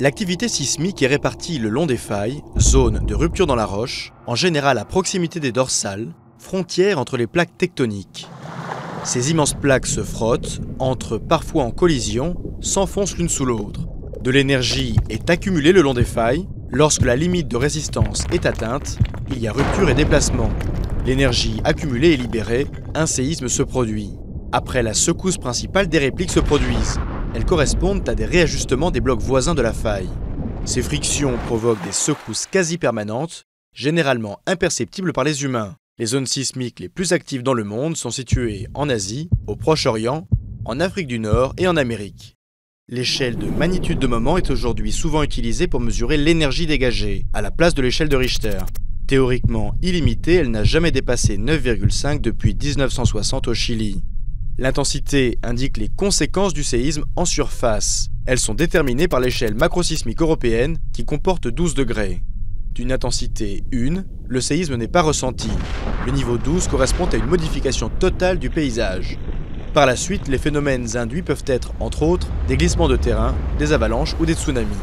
L'activité sismique est répartie le long des failles, zones de rupture dans la roche, en général à proximité des dorsales, frontières entre les plaques tectoniques. Ces immenses plaques se frottent, entrent parfois en collision, s'enfoncent l'une sous l'autre. De l'énergie est accumulée le long des failles. Lorsque la limite de résistance est atteinte, il y a rupture et déplacement. L'énergie accumulée est libérée, un séisme se produit. Après la secousse principale, des répliques se produisent. Elles correspondent à des réajustements des blocs voisins de la faille. Ces frictions provoquent des secousses quasi permanentes, généralement imperceptibles par les humains. Les zones sismiques les plus actives dans le monde sont situées en Asie, au Proche-Orient, en Afrique du Nord et en Amérique. L'échelle de magnitude de moment est aujourd'hui souvent utilisée pour mesurer l'énergie dégagée, à la place de l'échelle de Richter. Théoriquement illimitée, elle n'a jamais dépassé 9,5 depuis 1960 au Chili. L'intensité indique les conséquences du séisme en surface. Elles sont déterminées par l'échelle macrosismique européenne qui comporte 12 degrés. D'une intensité 1, le séisme n'est pas ressenti. Le niveau 12 correspond à une modification totale du paysage. Par la suite, les phénomènes induits peuvent être, entre autres, des glissements de terrain, des avalanches ou des tsunamis.